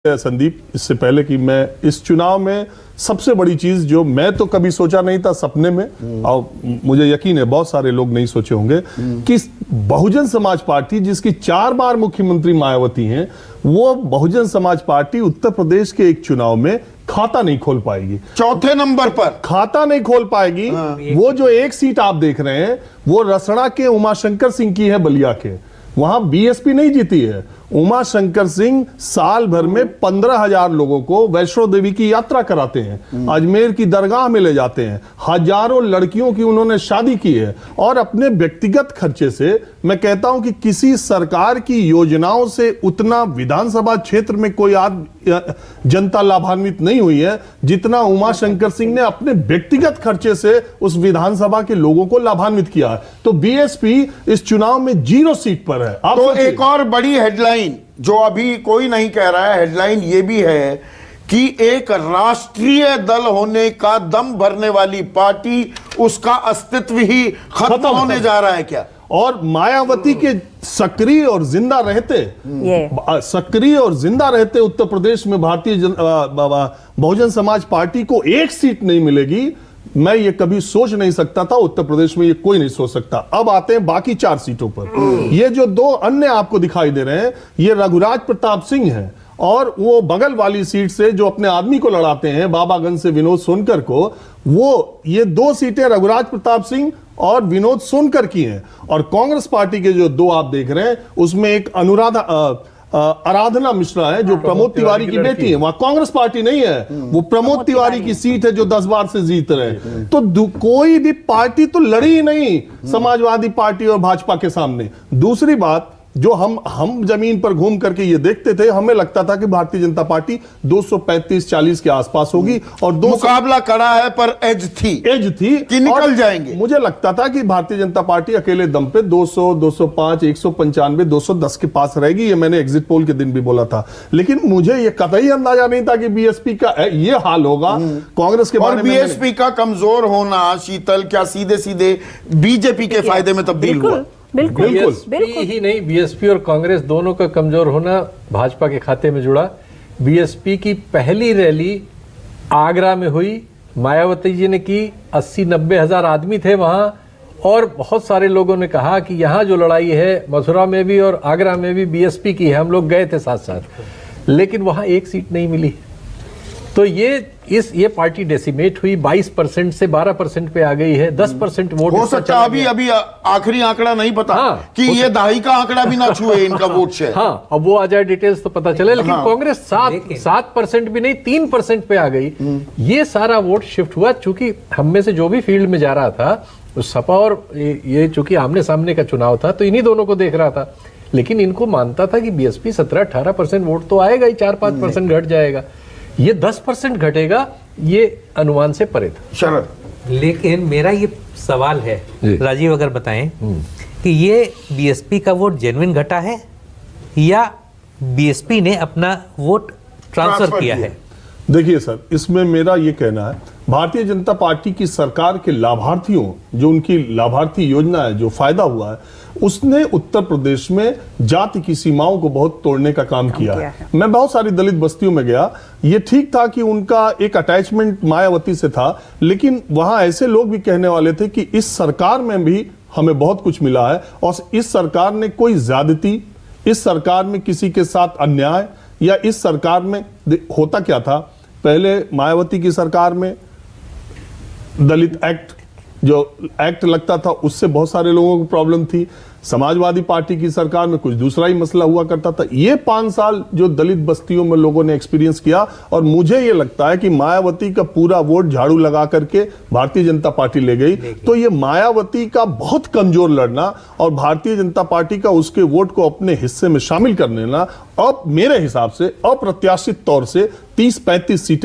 संदीप, इससे पहले कि मैं इस चुनाव में सबसे बड़ी चीज जो मैं तो कभी सोचा नहीं था सपने में, और मुझे यकीन है बहुत सारे लोग नहीं सोचे होंगे, कि बहुजन समाज पार्टी जिसकी 4 बार मुख्यमंत्री मायावती हैं, वो बहुजन समाज पार्टी उत्तर प्रदेश के एक चुनाव में खाता नहीं खोल पाएगी। चौथे नंबर पर खाता नहीं खोल पाएगी। वो जो एक सीट आप देख रहे हैं वो रसड़ा के उमाशंकर सिंह की है, बलिया के। वहां बीएसपी नहीं जीती है। उमाशंकर सिंह साल भर में 15,000 लोगों को वैष्णो देवी की यात्रा कराते हैं, अजमेर की दरगाह में ले जाते हैं, हजारों लड़कियों की उन्होंने शादी की है, और अपने व्यक्तिगत खर्चे से मैं कहता हूं कि किसी सरकार की योजनाओं से उतना विधानसभा क्षेत्र में कोई जनता लाभान्वित नहीं हुई है जितना उमाशंकर सिंह ने अपने व्यक्तिगत खर्चे से उस विधानसभा के लोगों को लाभान्वित किया है। तो बीएसपी इस चुनाव में 0 सीट पर है। तो एक और बड़ी हेडलाइन जो अभी कोई नहीं कह रहा है, हेडलाइन ये भी है कि एक राष्ट्रीय दल होने का दम भरने वाली पार्टी, उसका अस्तित्व ही खत्म होने जा रहा है क्या? और मायावती के सक्रिय और जिंदा रहते उत्तर प्रदेश में भारतीय बहुजन समाज पार्टी को 1 सीट नहीं मिलेगी, मैं ये कभी सोच नहीं सकता था। उत्तर प्रदेश में ये कोई नहीं सोच सकता। अब आते हैं बाकी 4 सीटों पर। ये जो 2 अन्य आपको दिखाई दे रहे हैं, ये रघुराज प्रताप सिंह हैं, और वो बगल वाली सीट से जो अपने आदमी को लड़ाते हैं, बाबागंज से विनोद सोनकर को, वो ये 2 सीटें रघुराज प्रताप सिंह और विनोद सोनकर की हैं। और कांग्रेस पार्टी के जो 2 आप देख रहे हैं, उसमें एक आराधना मिश्रा है जो प्रमोद तिवारी की बेटी है। वहां कांग्रेस पार्टी नहीं है, वो प्रमोद तिवारी की सीट है जो 10 बार से जीत रहे हैं। तो कोई भी पार्टी तो लड़ी ही नहीं समाजवादी पार्टी और भाजपा के सामने। दूसरी बात, जो हम जमीन पर घूम करके ये देखते थे, हमें लगता था कि भारतीय जनता पार्टी 235-40 के आसपास होगी, और मुकाबला कड़ा है पर एज थी कि निकल जाएंगे। मुझे लगता था कि भारतीय जनता पार्टी अकेले दम पे 200, 205, 195, 210 के पास रहेगी। ये मैंने एग्जिट पोल के दिन भी बोला था, लेकिन मुझे ये कतई अंदाजा नहीं था कि बीएसपी का ये हाल होगा। कांग्रेस के बारे में बीएसपी का कमजोर होना, शीतल, क्या सीधे सीधे बीजेपी के फायदे में तब्दील हुआ? बिल्कुल ही नहीं, बीएसपी और कांग्रेस दोनों का कमजोर होना भाजपा के खाते में जुड़ा। बीएसपी की पहली रैली आगरा में हुई, मायावती जी ने की, 80-90 हजार आदमी थे वहां, और बहुत सारे लोगों ने कहा कि यहाँ जो लड़ाई है मथुरा में भी और आगरा में भी बीएसपी की है। हम लोग गए थे साथ साथ, लेकिन वहां 1 सीट नहीं मिली। तो ये पार्टी डेसिमेट हुई, 22% से 12% पे आ गई है। 10% वोट हो सकता है। अभी आखिरी आंकड़ा नहीं पता, कि ये दहाई का आंकड़ा भी ना छुए इनका वोट शेयर। हाँ, अब वो आ जाए डिटेल्स तो पता चले। लेकिन कांग्रेस 7% भी नहीं, 3% पे आ गई। ये सारा वोट शिफ्ट हुआ, चूंकि हम में से जो भी फील्ड में जा रहा था, उस सपा और ये चूंकि आमने सामने का चुनाव था, तो इन्हीं दोनों को देख रहा था। लेकिन इनको मानता था कि बीएसपी 17-18% वोट तो आएगा ही, 4-5% घट जाएगा। ये 10% घटेगा, ये अनुमान से परे था। शरद, लेकिन मेरा ये सवाल है, राजीव अगर बताएं कि ये बीएसपी का वोट जेन्युइन घटा है या बीएसपी ने अपना वोट ट्रांसफर किया है? देखिए सर, इसमें मेरा ये कहना है, भारतीय जनता पार्टी की सरकार के लाभार्थियों, जो उनकी लाभार्थी योजना है, जो फायदा हुआ है, उसने उत्तर प्रदेश में जाति की सीमाओं को बहुत तोड़ने का काम किया है। मैं बहुत सारी दलित बस्तियों में गया। ये ठीक था कि उनका एक अटैचमेंट मायावती से था, लेकिन वहां ऐसे लोग भी कहने वाले थे कि इस सरकार में भी हमें बहुत कुछ मिला है, और इस सरकार ने कोई ज्यादती, इस सरकार में किसी के साथ अन्याय, या इस सरकार में होता क्या था, पहले मायावती की सरकार में दलित एक्ट, जो एक्ट लगता था, उससे बहुत सारे लोगों को प्रॉब्लम थी। समाजवादी पार्टी की सरकार में कुछ दूसरा ही मसला हुआ करता था। ये 5 साल जो दलित बस्तियों में लोगों ने एक्सपीरियंस किया, और मुझे ये लगता है कि मायावती का पूरा वोट झाड़ू लगा करके भारतीय जनता पार्टी ले गई। तो ये मायावती का बहुत कमजोर लड़ना और भारतीय जनता पार्टी का उसके वोट को अपने हिस्से में शामिल कर लेना, अब मेरे हिसाब से अप्रत्याशित तौर से 30-35 सीटें